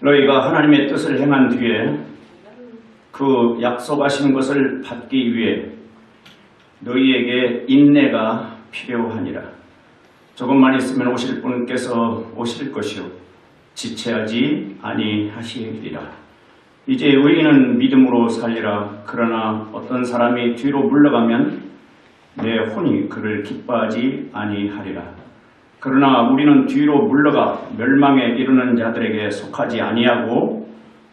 너희가 하나님의 뜻을 행한 뒤에 그 약속하신 것을 받기 위해 너희에게 인내가 필요하니라. 조금만 있으면 오실 분께서 오실 것이요 지체하지 아니하시리라. 이제 의인은 믿음으로 살리라. 그러나 어떤 사람이 뒤로 물러가면 내 혼이 그를 기뻐하지 아니하리라. 그러나 우리는 뒤로 물러가 멸망에 이르는 자들에게 속하지 아니하고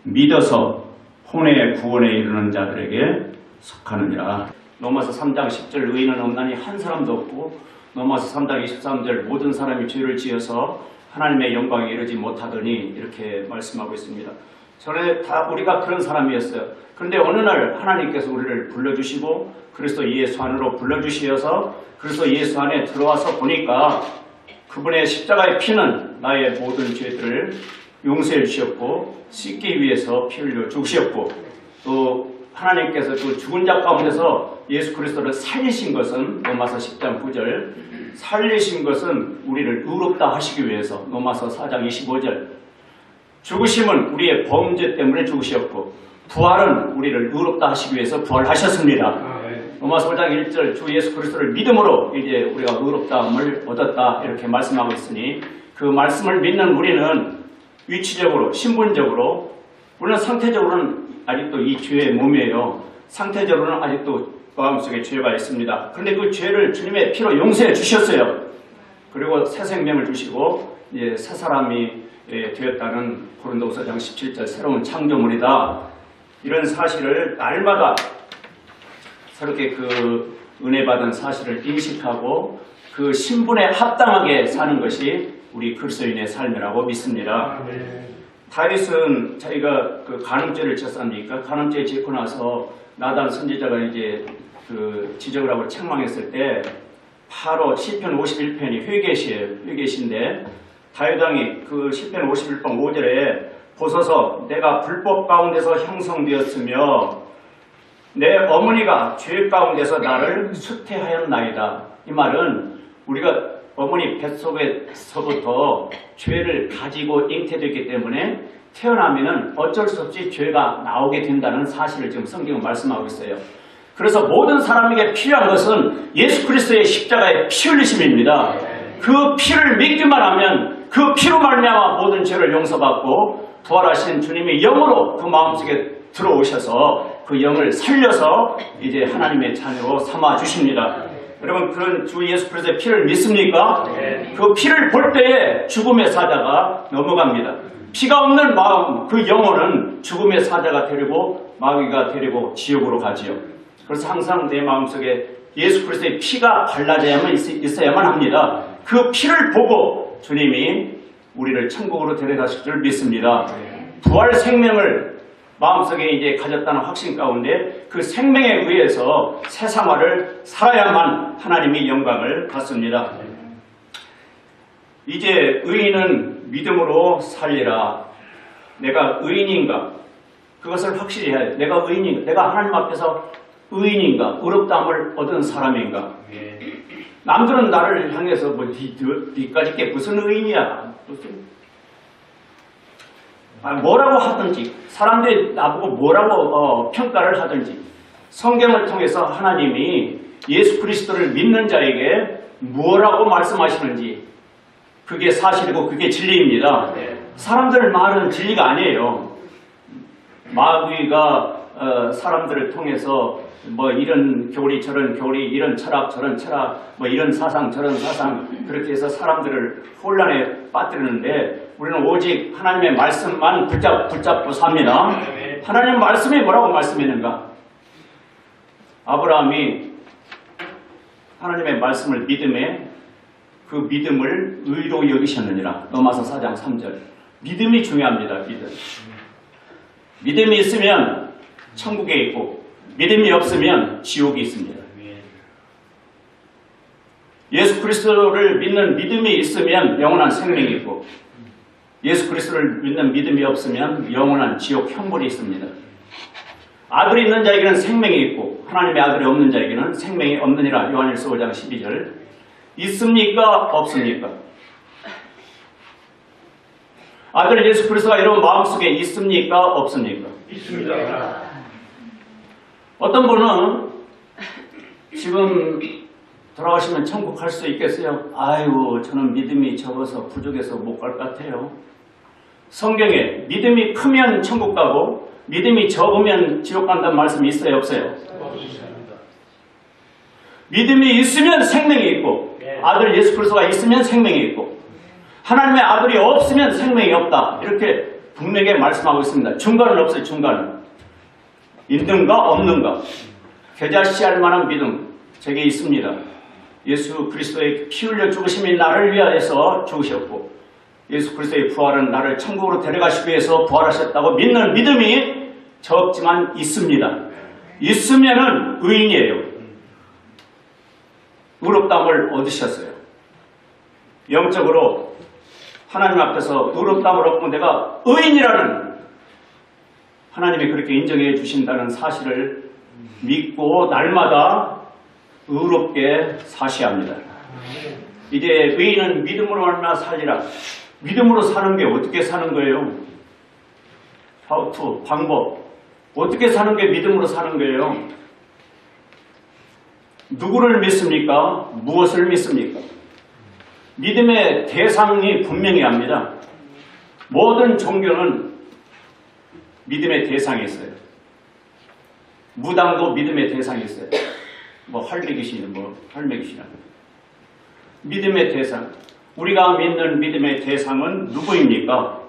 믿어서 혼의 구원에 이르는 자들에게 속하느니라. 로마서 3장 10절 의인은 없나니 한 사람도 없고, 로마서 3장 23절 모든 사람이 죄를 지어서 하나님의 영광에 이르지 못하더니 이렇게 말씀하고 있습니다. 전에 다 우리가 그런 사람이었어요. 그런데 어느 날 하나님께서 우리를 불러주시고 그리스도 예수 안으로 불러주시어서 그리스도 예수 안에 들어와서 보니까 그분의 십자가의 피는 나의 모든 죄들을 용서해 주셨고 씻기 위해서 피 흘려 죽으셨고, 또 하나님께서 그 죽은 자 가운데서 예수 그리스도를 살리신 것은 로마서 10장 9절, 살리신 것은 우리를 의롭다 하시기 위해서 로마서 4장 25절, 죽으심은 우리의 범죄 때문에 죽으셨고 부활은 우리를 의롭다 하시기 위해서 부활하셨습니다. 로마서 5장 1절 주 예수 그리스도를 믿음으로 이제 우리가 의롭다함을 얻었다 이렇게 말씀하고 있으니, 그 말씀을 믿는 우리는 위치적으로 신분적으로, 물론 상태적으로는 아직도 이 죄의 몸이에요. 상태적으로는 아직도 마음속에 죄가 있습니다. 그런데 그 죄를 주님의 피로 용서해 주셨어요. 그리고 새 생명을 주시고 이제 새 사람이 되었다는 고린도후서 4장 17절 새로운 창조물이다. 이런 사실을 날마다 새롭게 그 은혜 받은 사실을 인식하고 그 신분에 합당하게 사는 것이 우리 그리스도인의 삶이라고 믿습니다. 다윗은 자기가 그 간음죄를 지었습니까? 간음죄 짓고 나서 나단 선지자가 이제 그 지적을 하고 책망했을 때 바로 시편 51편이 회개시인데 다윗 왕이 그 시편 51편 5절에 보소서 내가 불법 가운데서 형성되었으며 내 어머니가 죄 가운데서 나를 수태하였나이다. 이 말은 우리가 어머니 뱃속에서부터 죄를 가지고 잉태됐기 때문에 태어나면은 어쩔 수 없이 죄가 나오게 된다는 사실을 지금 성경은 말씀하고 있어요. 그래서 모든 사람에게 필요한 것은 예수 그리스도의 십자가의 피 흘리심입니다. 그 피를 믿기만 하면 그 피로 말미암아 모든 죄를 용서받고 부활하신 주님이 영으로 그 마음속에 들어오셔서 그 영을 살려서 이제 하나님의 자녀로 삼아 주십니다. 여러분, 그런 주 예수 그리스도의 피를 믿습니까? 그 피를 볼 때에 죽음의 사자가 넘어갑니다. 피가 없는 마음, 그 영혼은 죽음의 사자가 되리고 마귀가 되리고 지옥으로 가지요. 그래서 항상 내 마음속에 예수 그리스도의 피가 발라져야만 있어야만 합니다. 그 피를 보고 주님이 우리를 천국으로 데려가실 줄 믿습니다. 부활 생명을 마음속에 이제 가졌다는 확신 가운데 그 생명에 의해서 새 생활을 살아야만 하나님이 영광을 받습니다. 이제 의인은 믿음으로 살리라. 내가 의인인가? 그것을 확실히 해야 돼. 내가 의인인가? 내가 하나님 앞에서 의인인가? 의롭다함을 얻은 사람인가? 남들은 나를 향해서 뭐 니까지 게 무슨 의인이야? 뭐라고 하든지, 사람들이 나보고 뭐라고 평가를 하든지, 성경을 통해서 하나님이 예수 그리스도를 믿는 자에게 뭐라고 말씀하시는지 그게 사실이고 그게 진리입니다. 사람들 말은 진리가 아니에요. 마귀가 사람들을 통해서 뭐 이런 교리 저런 교리, 이런 철학 저런 철학, 뭐 이런 사상 저런 사상, 그렇게 해서 사람들을 혼란에 빠뜨리는데 우리는 오직 하나님의 말씀만 붙잡고 삽니다. 하나님 말씀이 뭐라고 말씀했는가? 아브라함이 하나님의 말씀을 믿음에 그 믿음을 의로 여기셨느니라. 로마서 4장 3절. 믿음이 중요합니다. 믿음이 있으면 천국에 있고 믿음이 없으면 지옥에 있습니다. 예수 그리스도를 믿는 믿음이 있으면 영원한 생명이 있고 예수 그리스도를 믿는 믿음이 없으면 영원한 지옥 형벌이 있습니다. 아들이 있는 자에게는 생명이 있고 하나님의 아들이 없는 자에게는 생명이 없느니라. 요한일서 5장 12절. 있습니까? 없습니까? 아들 예수 그리스도가 여러분 마음속에 있습니까? 없습니까? 있습니다. 어떤 분은 지금 돌아가시면 천국 갈 수 있겠어요? 아이고 저는 믿음이 적어서 부족해서 못 갈 것 같아요. 성경에 믿음이 크면 천국 가고 믿음이 적으면 지옥 간다는 말씀이 있어요? 없어요? 믿음이 있으면 생명이 있고 아들 예수 그리스도가 있으면 생명이 있고 하나님의 아들이 없으면 생명이 없다. 이렇게 분명히 말씀하고 있습니다. 중간은 없어요. 중간은. 있는가 없는가. 겨자씨할 만한 믿음 제게 있습니다. 예수 그리스도의 피 흘려 죽으심이 나를 위하여서 죽으셨고 예수 그리스도의 부활은 나를 천국으로 데려가시기 위해서 부활하셨다고 믿는 믿음이 적지만 있습니다. 있으면은 의인이에요. 의롭다함을 얻으셨어요. 영적으로 하나님 앞에서 의롭다함을 얻고 내가 의인이라는 하나님이 그렇게 인정해 주신다는 사실을 믿고 날마다 의롭게 사셔야 합니다. 이제 의인은 믿음으로 얼마나 살리라. 믿음으로 사는 게 어떻게 사는 거예요? How to, 방법. 어떻게 사는 게 믿음으로 사는 거예요? 누구를 믿습니까? 무엇을 믿습니까? 믿음의 대상이 분명히 합니다. 모든 종교는 믿음의 대상이 있어요. 무당도 믿음의 대상이 있어요. 뭐 할매기신은 뭐 할매기신은 믿음의 대상. 우리가 믿는 믿음의 대상은 누구입니까?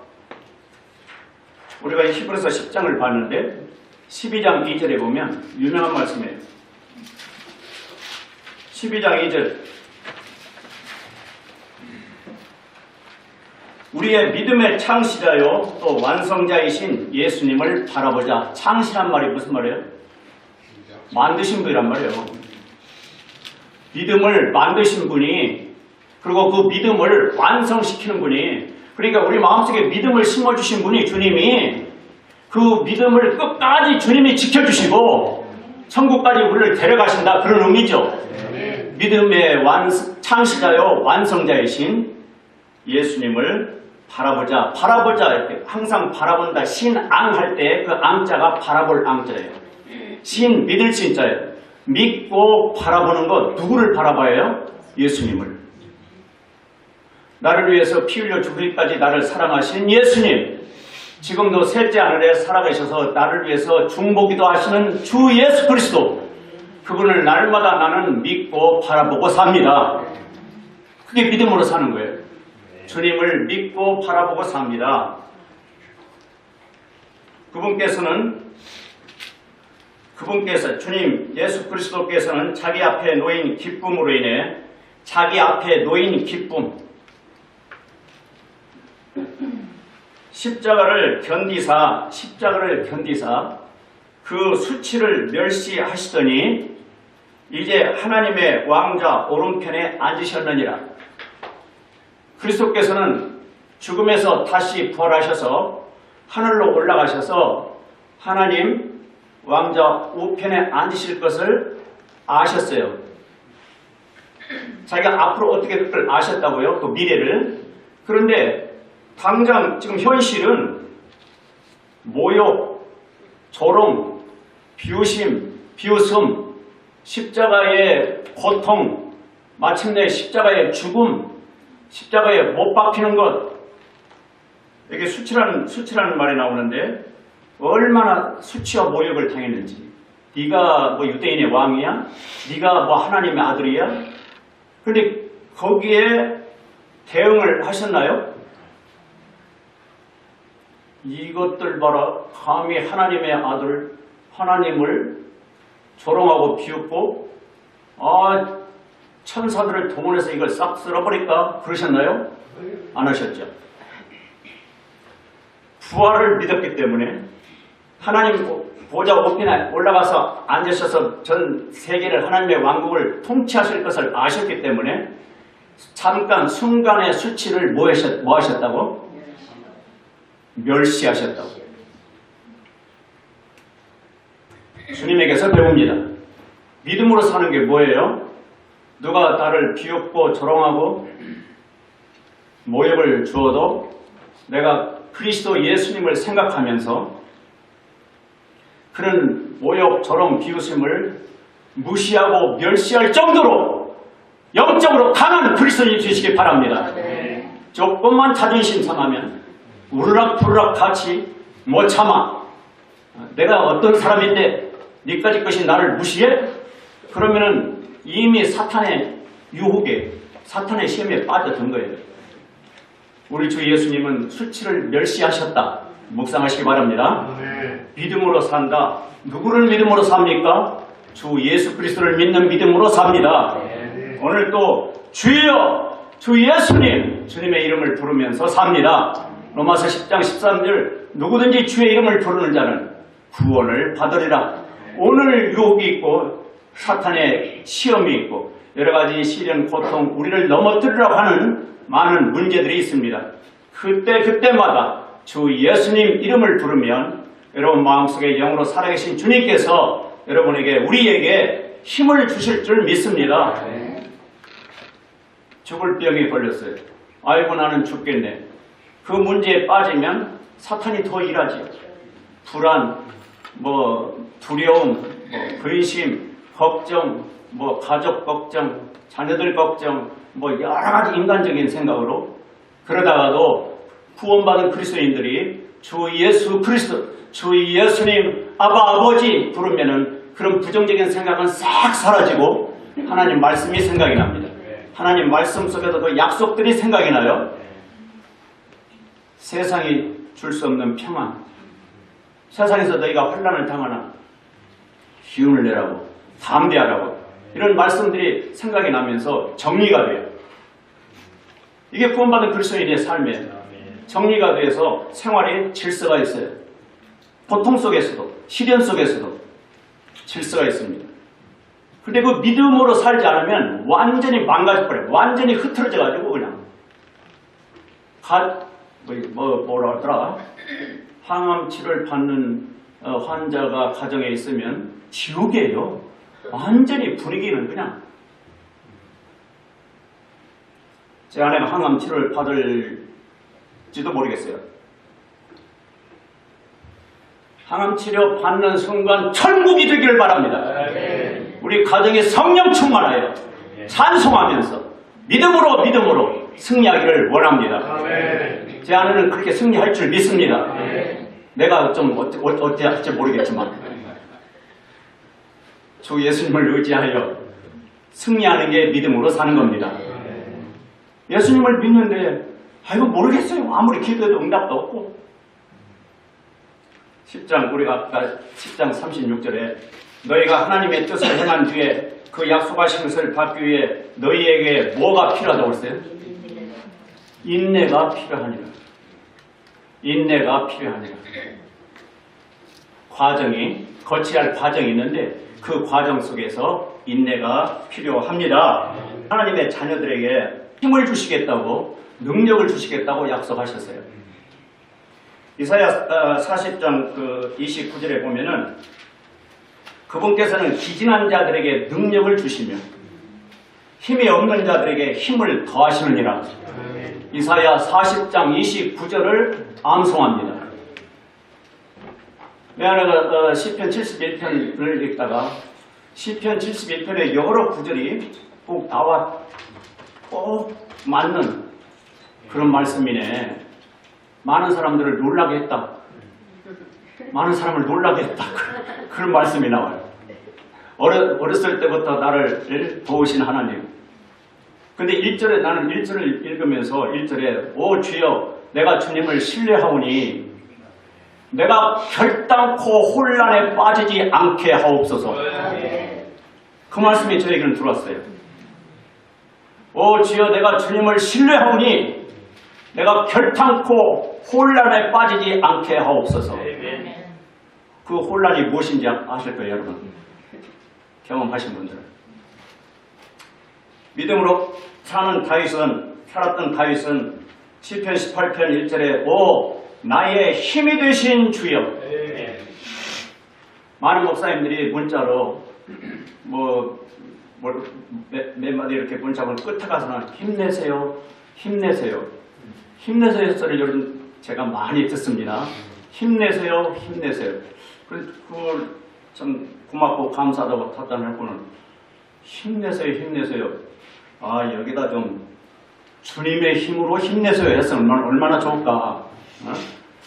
우리가 히브리서 10장을 봤는데 12장 2절에 보면 유명한 말씀이에요. 12장 2절 우리의 믿음의 창시자요 또 완성자이신 예수님을 바라보자. 창시란 말이 무슨 말이에요? 만드신 분이란 말이에요. 믿음을 만드신 분이 그리고 그 믿음을 완성시키는 분이 그러니까 우리 마음속에 믿음을 심어주신 분이 주님이 그 믿음을 끝까지 주님이 지켜주시고 천국까지 우리를 데려가신다 그런 의미죠. 믿음의 창시자요 완성자이신 예수님을 바라보자. 바라보자 이렇게 항상 바라본다. 신앙 할 때 그 앙자가 바라볼 앙자예요. 신 믿을 신자예요. 믿고 바라보는 것 누구를 바라봐요? 예수님을. 나를 위해서 피 흘려 죽기까지 나를 사랑하신 예수님. 지금도 셋째 하늘에 살아계셔서 나를 위해서 중보기도 하시는 주 예수 그리스도. 그분을 날마다 나는 믿고 바라보고 삽니다. 그게 믿음으로 사는 거예요. 주님을 믿고 바라보고 삽니다. 그분께서 주님 예수 그리스도께서는 자기 앞에 놓인 기쁨으로 인해 자기 앞에 놓인 기쁨 십자가를 견디사 그 수치를 멸시하시더니 이제 하나님의 왕자 오른편에 앉으셨느니라. 그리스도께서는 죽음에서 다시 부활하셔서 하늘로 올라가셔서 하나님 왕자 우편에 앉으실 것을 아셨어요. 자기가 앞으로 어떻게 될 걸 아셨다고요? 그 미래를. 그런데 당장 지금 현실은 모욕, 조롱, 비웃음, 십자가의 고통, 마침내 십자가의 죽음, 십자가에 못 박히는 것. 여기 수치라는 말이 나오는데 얼마나 수치와 모욕을 당했는지. 네가 뭐 유대인의 왕이야? 네가 뭐 하나님의 아들이야? 그런데 거기에 대응을 하셨나요? 이것들 봐라. 감히 하나님의 아들 하나님을 조롱하고 비웃고 천사들을 동원해서 이걸 싹 쓸어버릴까? 그러셨나요? 안 하셨죠. 부활을 믿었기 때문에 하나님 보좌 우편에 올라가서 앉으셔서 전 세계를 하나님의 왕국을 통치하실 것을 아셨기 때문에 잠깐 순간의 수치를 뭐 하셨다고? 멸시하셨다고. 주님에게서 배웁니다. 믿음으로 사는 게 뭐예요? 누가 나를 비웃고 조롱하고 모욕을 주어도 내가 그리스도 예수님을 생각하면서 그런 모욕, 조롱, 비웃음을 무시하고 멸시할 정도로 영적으로 강한 그리스도인이 되시기 바랍니다. 조금만 자존심 상하면 우르락부르락 같이 못 참아. 내가 어떤 사람인데 니까지 것이 나를 무시해? 그러면은 이미 사탄의 유혹에, 사탄의 시험에 빠져든 거예요. 우리 주 예수님은 수치를 멸시하셨다. 묵상하시기 바랍니다. 믿음으로 산다. 누구를 믿음으로 삽니까? 주 예수 그리스도를 믿는 믿음으로 삽니다. 오늘 또 주여, 주 예수님, 주님의 이름을 부르면서 삽니다. 로마서 10장 13절 누구든지 주의 이름을 부르는 자는 구원을 받으리라. 오늘 유혹이 있고 사탄의 시험이 있고 여러 가지 시련, 고통, 우리를 넘어뜨리려고 하는 많은 문제들이 있습니다. 그때마다 주 예수님 이름을 부르면 여러분 마음속에 영으로 살아계신 주님께서 여러분에게, 우리에게 힘을 주실 줄 믿습니다. 죽을 병에 걸렸어요. 아이고 나는 죽겠네. 그 문제에 빠지면 사탄이 더 일하지. 불안, 두려움, 근심, 걱정, 가족 걱정, 자녀들 걱정, 여러 가지 인간적인 생각으로 그러다가도 구원받은 그리스도인들이 주 예수 그리스도, 주 예수님, 아버지 부르면은 그런 부정적인 생각은 싹 사라지고 하나님 말씀이 생각이 납니다. 하나님 말씀 속에서 그 약속들이 생각이 나요. 세상이 줄 수 없는 평안, 세상에서 너희가 환난을 당하나 기운을 내라고, 담대하라고, 이런 말씀들이 생각이 나면서 정리가 돼요. 이게 구원받은 그리스도인의 삶에 정리가 돼서 생활에 질서가 있어요. 고통 속에서도, 시련 속에서도 질서가 있습니다. 근데 그 믿음으로 살지 않으면 완전히 망가져버려요. 완전히 흐트러져가지고 그냥 뭐라 하더라? 항암 치료를 받는 환자가 가정에 있으면 지옥이에요. 완전히 분위기는 그냥. 제 아내가 항암 치료를 받을지도 모르겠어요. 항암 치료 받는 순간 천국이 되기를 바랍니다. 우리 가정에 성령 충만하여 찬송하면서 믿음으로 승리하기를 원합니다. 제 아내는 그렇게 승리할 줄 믿습니다. 내가 좀 어떻게 할지 모르겠지만 주 예수님을 의지하여 승리하는 게 믿음으로 사는 겁니다. 예수님을 믿는데 아이고 모르겠어요. 아무리 기도해도 응답도 없고. 10장 우리가 아까 10장 36절에 너희가 하나님의 뜻을 행한 뒤에 그 약속하신 것을 받기 위해 너희에게 뭐가 필요하다고 했어요? 인내가 필요하니라. 인내가 필요하니라. 거쳐야 할 과정이 있는데 그 과정 속에서 인내가 필요합니다. 하나님의 자녀들에게 힘을 주시겠다고, 능력을 주시겠다고 약속하셨어요. 이사야 40장 29절에 보면은 그분께서는 기진한 자들에게 능력을 주시며 힘이 없는 자들에게 힘을 더하시느니라. 이사야 40장 29절을 암송합니다. 내 아내가 시편 71편을 읽다가 시편 71편의 여러 구절이 꼭 나와 꼭 맞는 그런 말씀이네. 많은 사람들을 놀라게 했다. 많은 사람을 놀라게 했다. 그런 말씀이 나와요. 어렸을 때부터 나를 도우신 하나님. 근데 1절에 나는 1절을 읽으면서 1절에 오 주여 내가 주님을 신뢰하오니 내가 결단코 혼란에 빠지지 않게 하옵소서. 그 말씀이 저에게는 들어왔어요. 오 주여 내가 주님을 신뢰하오니 내가 결단코 혼란에 빠지지 않게 하옵소서. 그 혼란이 무엇인지 아실 거예요, 여러분. 경험하신 분들은. 믿음으로 살았던 다윗은 시편 18편 1절에 오 나의 힘이 되신 주여. 많은 목사님들이 문자로 몇 마디 이렇게 문자 보면 끝에 가서는 힘내세요. 힘내세요. 힘내세요 소리를 요즘 제가 많이 듣습니다. 힘내세요, 힘내세요. 그걸 참 고맙고 감사하다고 답장할 거는 힘내세요, 힘내세요. 아, 여기다 좀 주님의 힘으로 힘내세요 했으면 얼마나 좋을까. 어?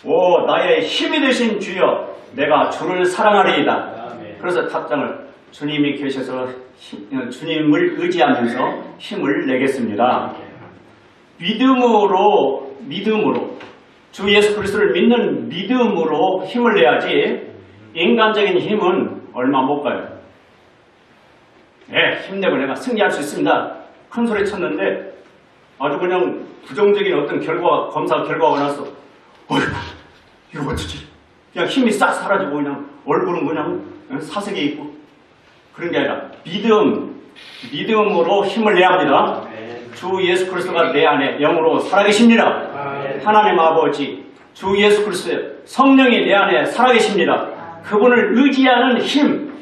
오, 나의 힘이 되신 주여, 내가 주를 사랑하리이다. 그래서 답장을 주님이 계셔서 주님을 의지하면서 힘을 내겠습니다. 믿음으로 주 예수 그리스도를 믿는 믿음으로 힘을 내야지 인간적인 힘은 얼마 못 가요. 네, 힘내고 내가 승리할 수 있습니다. 큰 소리 쳤는데 아주 그냥 부정적인 어떤 검사 결과가 나서 어휴, 이거 어쩌지? 그냥 힘이 싹 사라지고 그냥 얼굴은 그냥 사색에 있고 그런 게 아니라 믿음으로 힘을 내야 합니다. 주 예수 그리스도가 내 안에 영으로 살아계십니다. 하나님 아버지, 주 예수 그리스도의 성령이 내 안에 살아계십니다. 그분을 의지하는 힘,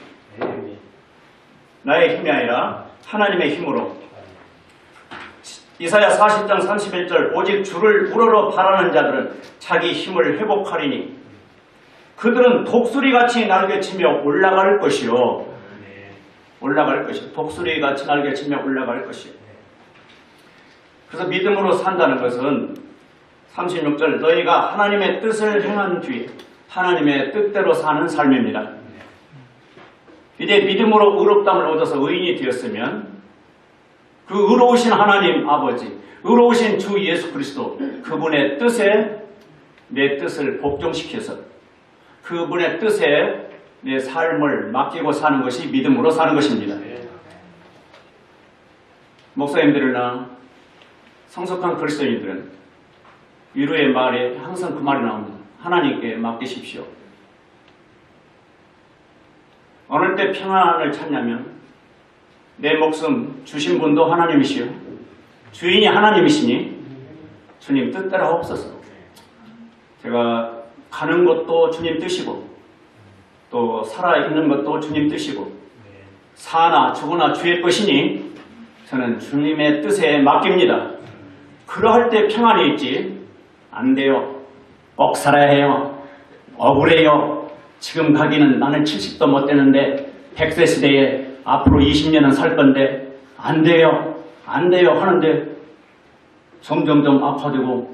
나의 힘이 아니라 하나님의 힘으로. 이사야 40장 31절 오직 주를 우러러 바라는 자들은 자기 힘을 회복하리니 그들은 독수리같이 날개치며 올라갈 것이요. 올라갈 것이요. 독수리같이 날개치며 올라갈 것이요. 그래서 믿음으로 산다는 것은 36절 너희가 하나님의 뜻을 행한 뒤에 하나님의 뜻대로 사는 삶입니다. 이제 믿음으로 의롭다함을 얻어서 의인이 되었으면 그 의로우신 하나님 아버지, 의로우신 주 예수 그리스도 그분의 뜻에 내 뜻을 복종시켜서 그분의 뜻에 내 삶을 맡기고 사는 것이 믿음으로 사는 것입니다. 목사님들이나 성숙한 그리스도인들은 위로의 말에 항상 그 말이 나옵니다. 하나님께 맡기십시오. 어느 때 평안을 찾냐면 내 목숨 주신 분도 하나님이시요 주인이 하나님이시니 주님 뜻대로 하옵소서. 제가 가는 것도 주님 뜻이고 또 살아있는 것도 주님 뜻이고 사나 죽으나 주의 것이니 저는 주님의 뜻에 맡깁니다. 그러할 때 평안이 있지. 안 돼요. 꼭 살아야 해요. 억울해요. 지금 가기는 나는 70도 못 되는데 100세 시대에 앞으로 20년은 살 건데 안 돼요. 안 돼요 하는데 점점점 아파지고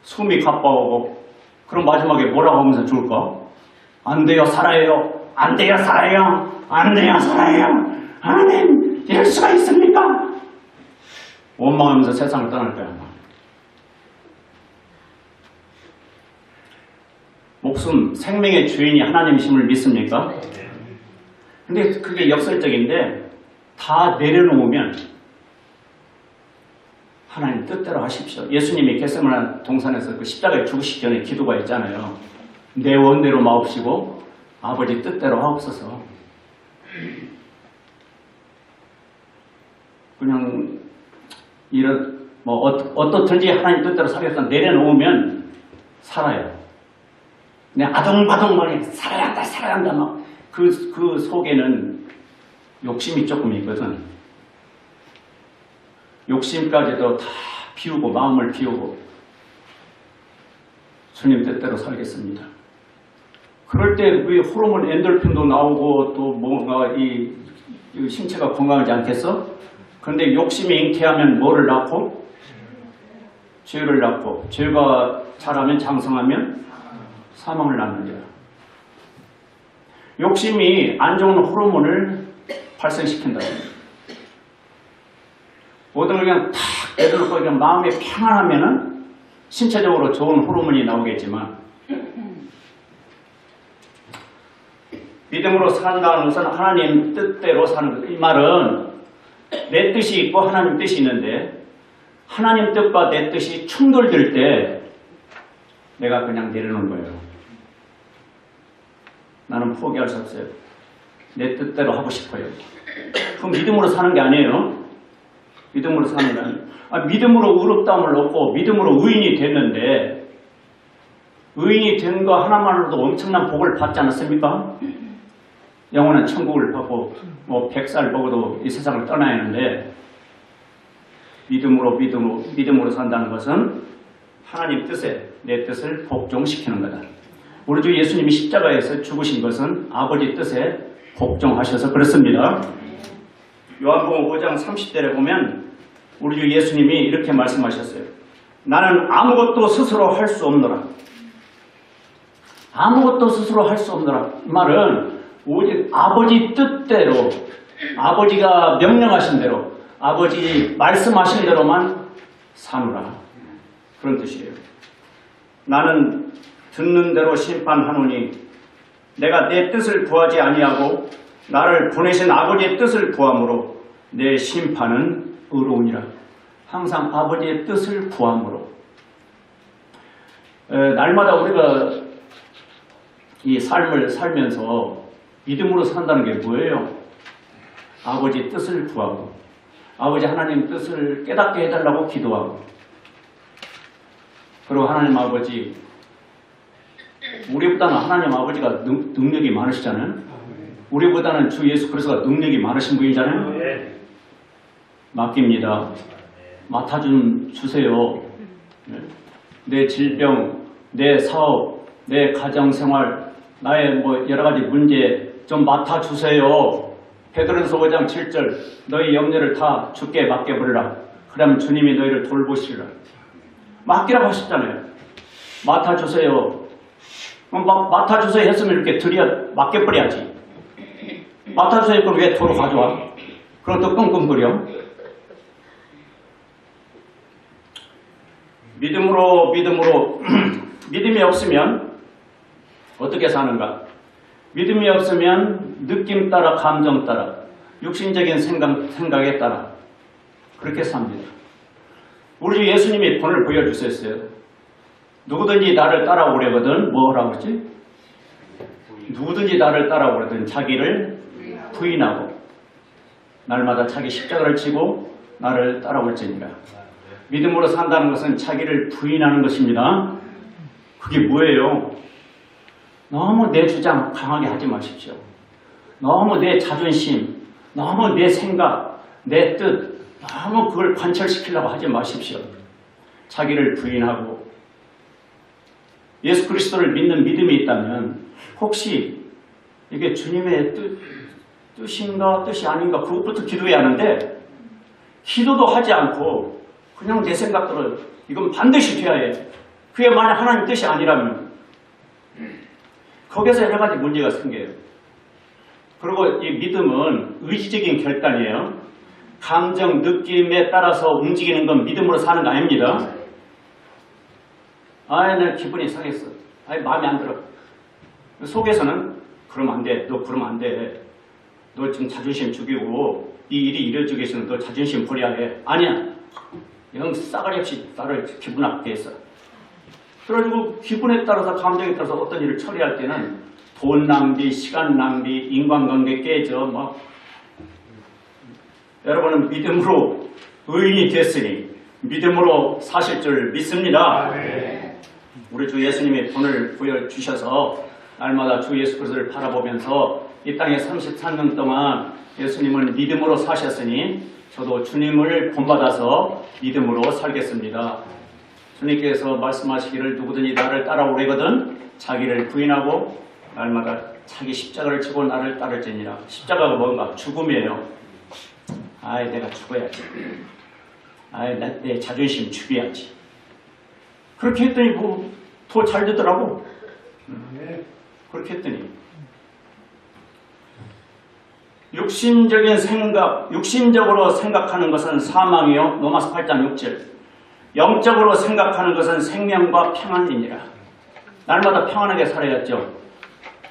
숨이 가빠오고 그럼 마지막에 뭐라고 하면서 죽을까? 안 돼요 살아요. 안 돼요 살아요. 안 돼요 살아요. 하나님 이럴 수가 있습니까? 원망하면서 세상을 떠날 거야. 목숨, 생명의 주인이 하나님이심을 믿습니까? 근데 그게 역설적인데 다 내려놓으면 하나님 뜻대로 하십시오. 예수님이 겟세마네 동산에서 그 십자가에 죽으시기 전에 기도가 있잖아요. 내 원대로 마옵시고 아버지 뜻대로 하옵소서. 그냥 이런 어떻든지 하나님 뜻대로 살겠다 내려놓으면 살아요. 그냥 아동바동거리 살아야 한다 살아야 한다 막 그 속에는 욕심이 조금 있거든. 욕심까지도 다 비우고 마음을 비우고 주님 뜻대로 살겠습니다. 그럴 때 우리 호르몬 엔돌핀도 나오고 또 뭔가 이 신체가 건강하지 않겠어? 그런데 욕심이 잉태하면 뭐를 낳고? 죄를 낳고 죄가 자라면 장성하면 사망을 낳느니라. 욕심이 안 좋은 호르몬을 발생시킨다. 모든 걸 그냥 탁 내려놓고 그냥 마음이 평안하면은 신체적으로 좋은 호르몬이 나오겠지만 믿음으로 산다는 것은 하나님 뜻대로 사는 것. 이 말은 내 뜻이 있고 하나님 뜻이 있는데 하나님 뜻과 내 뜻이 충돌될 때 내가 그냥 내려놓는 거예요. 나는 포기할 수 없어요. 내 뜻대로 하고 싶어요. 그럼 믿음으로 사는 게 아니에요. 믿음으로 사는 게 아니에요. 믿음으로 의롭다함을 얻고 믿음으로 의인이 됐는데 의인이 된 거 하나만으로도 엄청난 복을 받지 않았습니까? 영원한 천국을 받고 100살 먹어도 이 세상을 떠나야 하는데 믿음으로 산다는 것은 하나님 뜻에 내 뜻을 복종시키는 거다. 우리 주 예수님이 십자가에서 죽으신 것은 아버지 뜻에 복종하셔서 그렇습니다. 요한복음 5장 30절에 보면 우리 주 예수님이 이렇게 말씀하셨어요. 나는 아무것도 스스로 할 수 없노라. 아무것도 스스로 할 수 없노라. 이 말은 오직 아버지 뜻대로, 아버지가 명령하신 대로, 아버지 말씀하신 대로만 사노라. 그런 뜻이에요. 나는 듣는 대로 심판하노니 내가 내 뜻을 구하지 아니하고 나를 보내신 아버지의 뜻을 구함으로 내 심판은 의로우니라. 항상 아버지의 뜻을 구함으로. 날마다 우리가 이 삶을 살면서 믿음으로 산다는 게 뭐예요? 아버지 뜻을 구하고 아버지 하나님 뜻을 깨닫게 해달라고 기도하고, 그리고 하나님 아버지, 우리보다는 하나님 아버지가 능력이 많으시잖아요. 우리보다는 주 예수 그리스도가 능력이 많으신 분이잖아요. 맡깁니다. 맡아 좀 주세요. 내 질병, 내 사업, 내 가정생활, 나의 여러 가지 문제 좀 맡아 주세요. 베드로전서 5장 7절 너희 염려를 다 주께 맡겨버리라. 그러면 주님이 너희를 돌보시리라. 맡기라고 하셨잖아요. 맡아주세요. 맡아주세요 했으면 이렇게 맡겨버려야지. 맡아주세요. 그럼 왜 도로 가져와? 그럼 또 끙끙거려. 믿음으로 믿음이 없으면 어떻게 사는가? 믿음이 없으면 느낌 따라, 감정 따라, 육신적인 생각에 따라 그렇게 삽니다. 우리 예수님이 본을 보여주셨어요. 누구든지 나를 따라오려거든 뭐라고 그러지? 누구든지 나를 따라오려거든 자기를 부인하고 날마다 자기 십자가를 지고 나를 따라올지니라. 믿음으로 산다는 것은 자기를 부인하는 것입니다. 그게 뭐예요? 너무 내 주장 강하게 하지 마십시오. 너무 내 자존심, 너무 내 생각, 내 뜻, 너무 그걸 관철시키려고 하지 마십시오. 자기를 부인하고 예수 그리스도를 믿는 믿음이 있다면 혹시 이게 주님의 뜻인가 뜻이 아닌가 그것부터 기도해야 하는데, 기도도 하지 않고 그냥 내 생각대로 이건 반드시 돼야 해. 그게 만약 하나님 뜻이 아니라면 거기서 여러 가지 문제가 생겨요. 그리고 이 믿음은 의지적인 결단이에요. 감정, 느낌에 따라서 움직이는 건 믿음으로 사는 거 아닙니다. 내 기분이 상했어. 마음에 안 들어. 속에서는 그러면 안 돼. 너 그러면 안 돼. 너 지금 자존심 죽이고 이 일이 이뤄지기 위해서는 너 자존심 버려야 해. 아니야. 영 싸가지 없이 나를 기분 나쁘게 했어. 그래가지고 기분에 따라서 감정에 따라서 어떤 일을 처리할 때는 돈 낭비, 시간 낭비, 인간관계 깨져 여러분은 믿음으로 의인이 됐으니 믿음으로 사실 줄 믿습니다. 우리 주 예수님이 본을 보여주셔서 날마다 주 예수 그리스도를 바라보면서 이 땅에 33년 동안 예수님은 믿음으로 사셨으니 저도 주님을 본받아서 믿음으로 살겠습니다. 주님께서 말씀하시기를 누구든지 나를 따라오려거든 자기를 부인하고 날마다 자기 십자가를 지고 나를 따를지니라. 십자가가 뭔가? 죽음이에요. 내가 죽어야지. 내 자존심 죽여야지. 그렇게 했더니 더 잘 되더라고. 그렇게 했더니 육신적으로 생각하는 것은 사망이요. 로마서 8장 6절. 영적으로 생각하는 것은 생명과 평안이니라. 날마다 평안하게 살아야죠.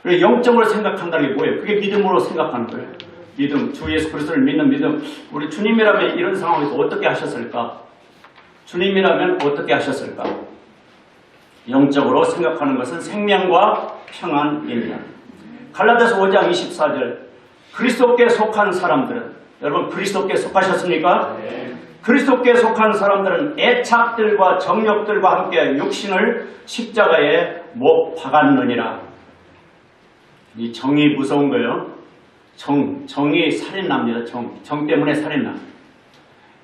그리고 영적으로 생각한다는 게 뭐예요? 그게 믿음으로 생각하는 거예요. 믿음, 주 예수 그리스도를 믿는 믿음. 우리 주님이라면 이런 상황에서 어떻게 하셨을까? 주님이라면 어떻게 하셨을까? 영적으로 생각하는 것은 생명과 평안이니라. 갈라디아서 5장 24절. 그리스도께 속한 사람들은, 여러분 그리스도께 속하셨습니까? 네. 그리스도께 속한 사람들은 애착들과 정욕들과 함께 육신을 십자가에 못 박았느니라. 이 정이 무서운 거예요. 정이 살인납니다. 정 때문에 살인나.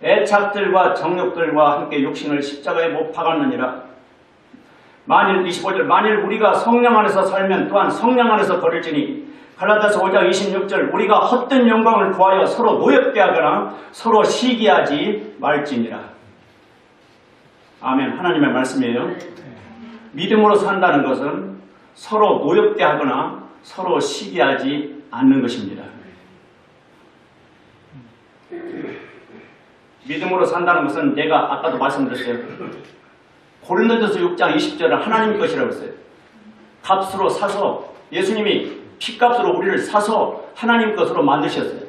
애착들과 정욕들과 함께 육신을 십자가에 못 박았느니라. 만일 25절 만일 우리가 성령 안에서 살면 또한 성령 안에서 거릴지니 갈라디아서 5장 26절 우리가 헛된 영광을 구하여 서로 노엽게 하거나 서로 시기하지 말지니라. 아멘. 하나님의 말씀이에요. 믿음으로 산다는 것은 서로 노엽게 하거나 서로 시기하지 않는 것입니다. 믿음으로 산다는 것은 내가 아까도 말씀드렸어요. 고린도전서 6장 20절은 하나님 것이라고 했어요. 값으로 사서 예수님이 피값으로 우리를 사서 하나님 것으로 만드셨어요.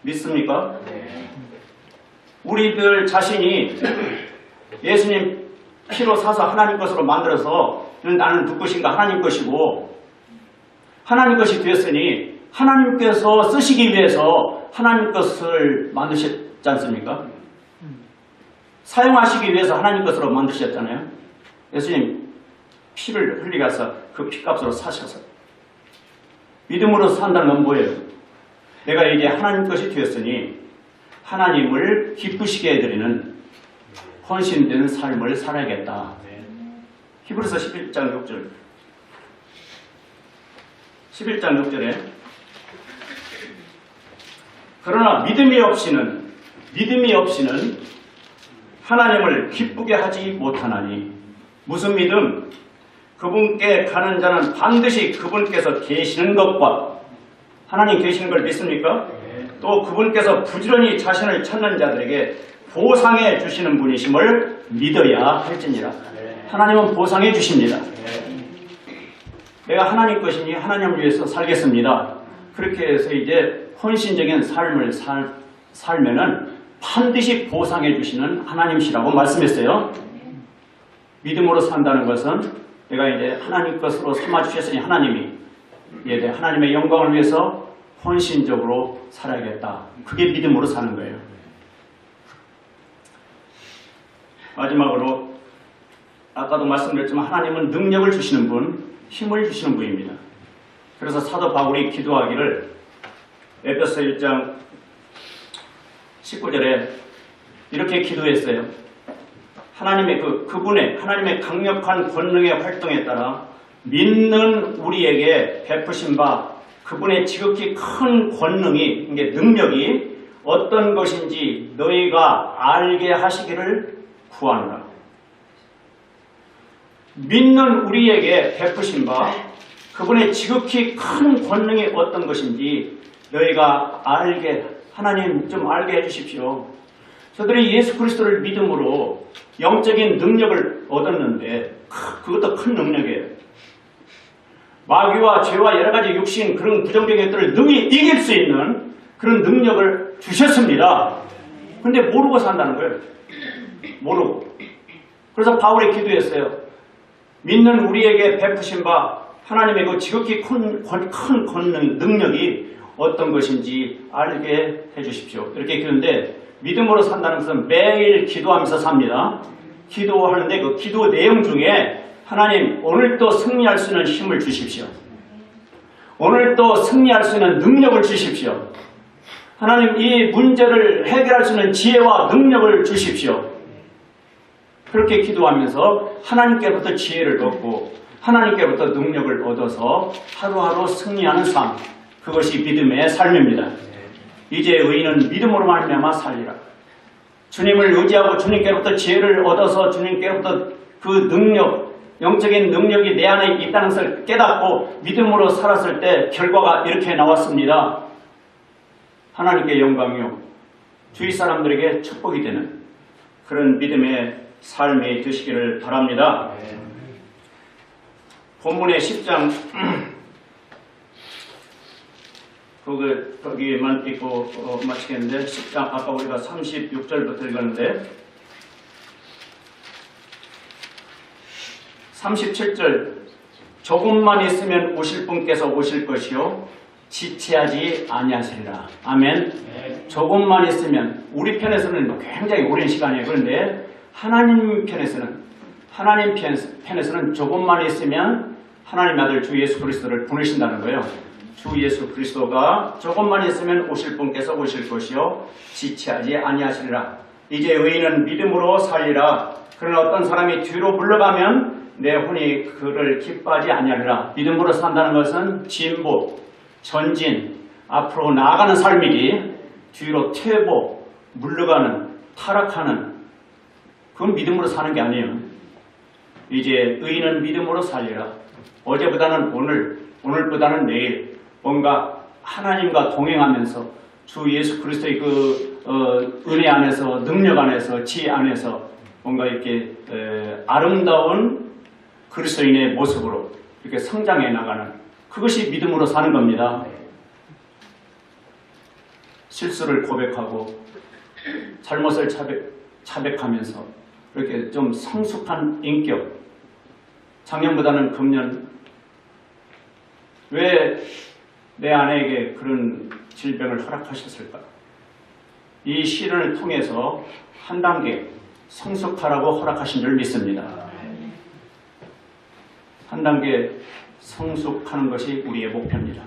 믿습니까? 우리들 자신이 예수님 피로 사서 하나님 것으로 만들어서 나는 누구 것인가 하나님 것이고 하나님 것이 되었으니 하나님께서 쓰시기 위해서 하나님 것을 만드셨지 않습니까? 사용하시기 위해서 하나님 것으로 만드셨잖아요. 예수님 피를 흘리게 해서 그 피값으로 사셔서 믿음으로 산다는 건 뭐예요? 내가 이제 하나님 것이 되었으니 하나님을 기쁘시게 해드리는 헌신된 삶을 살아야겠다. 히브리서 11장 6절 11장 6절에 그러나 믿음이 없이는 하나님을 기쁘게 하지 못하나니 무슨 믿음? 그분께 가는 자는 반드시 그분께서 계시는 것과 하나님 계시는 걸 믿습니까? 또 그분께서 부지런히 자신을 찾는 자들에게 보상해 주시는 분이심을 믿어야 할지니라. 하나님은 보상해 주십니다. 내가 하나님 것이니 하나님을 위해서 살겠습니다. 그렇게 해서 이제 헌신적인 삶을 살면은 반드시 보상해 주시는 하나님이시라고 말씀했어요. 믿음으로 산다는 것은 내가 이제 하나님 것으로 삼아 주셨으니 하나님이 이제 하나님의 영광을 위해서 헌신적으로 살아야겠다. 그게 믿음으로 사는 거예요. 마지막으로 아까도 말씀드렸지만 하나님은 능력을 주시는 분, 힘을 주시는 분입니다. 그래서 사도 바울이 기도하기를 에베소 1장 19절에 이렇게 기도했어요. 하나님의 그분의 하나님의 강력한 권능의 활동에 따라 믿는 우리에게 베푸신 바 그분의 지극히 큰 권능이 이게 능력이 어떤 것인지 너희가 알게 하시기를 구하노라. 믿는 우리에게 베푸신 바 그분의 지극히 큰 권능이 어떤 것인지 너희가 하나님 좀 알게 해주십시오. 저들이 예수 그리스도를 믿음으로 영적인 능력을 얻었는데 그것도 큰 능력이에요. 마귀와 죄와 여러 가지 육신 그런 부정적인 것들을 능히 이길 수 있는 그런 능력을 주셨습니다. 그런데 모르고 산다는 거예요. 모르고. 그래서 바울이 기도했어요. 믿는 우리에게 베푸신 바 하나님의 그 지극히 큰 권능, 능력이 어떤 것인지 알게 해주십시오. 이렇게 기도했는데 믿음으로 산다는 것은 매일 기도하면서 삽니다. 기도하는데 그 기도 내용 중에 하나님 오늘도 승리할 수 있는 힘을 주십시오. 오늘도 승리할 수 있는 능력을 주십시오. 하나님 이 문제를 해결할 수 있는 지혜와 능력을 주십시오. 그렇게 기도하면서 하나님께부터 지혜를 얻고 하나님께부터 능력을 얻어서 하루하루 승리하는 삶, 그것이 믿음의 삶입니다. 이제 의인은 믿음으로 말미암아 살리라. 주님을 의지하고 주님께로부터 지혜를 얻어서 주님께로부터 그 능력, 영적인 능력이 내 안에 있다는 것을 깨닫고 믿음으로 살았을 때 결과가 이렇게 나왔습니다. 하나님께 영광이요 주위 사람들에게 축복이 되는 그런 믿음의 삶이 되시기를 바랍니다. 본문의 10장 거기만 읽고 마치겠는데 10장 아까 우리가 36절부터 읽었는데 37절 조금만 있으면 오실 분께서 오실 것이요 지체하지 아니하시리라. 아멘. 조금만 있으면 우리 편에서는 굉장히 오랜 시간이에요. 그런데 하나님 편에서는 조금만 있으면 하나님 아들 주 예수 그리스도를 보내신다는 거예요. 주 예수 그리스도가 조금만 있으면 오실 분께서 오실 것이요 지체하지 아니하시리라. 이제 의인은 믿음으로 살리라. 그러나 어떤 사람이 뒤로 물러가면 내 혼이 그를 기뻐하지 아니하리라. 믿음으로 산다는 것은 진보, 전진, 앞으로 나아가는 삶이기 뒤로 퇴보, 물러가는, 타락하는 그건 믿음으로 사는 게 아니에요. 이제 의인은 믿음으로 살리라. 어제보다는 오늘, 오늘보다는 내일 뭔가 하나님과 동행하면서 주 예수 그리스도의 은혜 안에서, 능력 안에서, 지혜 안에서 뭔가 이렇게 아름다운 그리스도인의 모습으로 이렇게 성장해 나가는 그것이 믿음으로 사는 겁니다. 실수를 고백하고 잘못을 자백하면서 이렇게 좀 성숙한 인격. 작년보다는 금년 왜 내 아내에게 그런 질병을 허락하셨을까? 이 시련을 통해서 한 단계 성숙하라고 허락하신 줄 믿습니다. 한 단계 성숙하는 것이 우리의 목표입니다.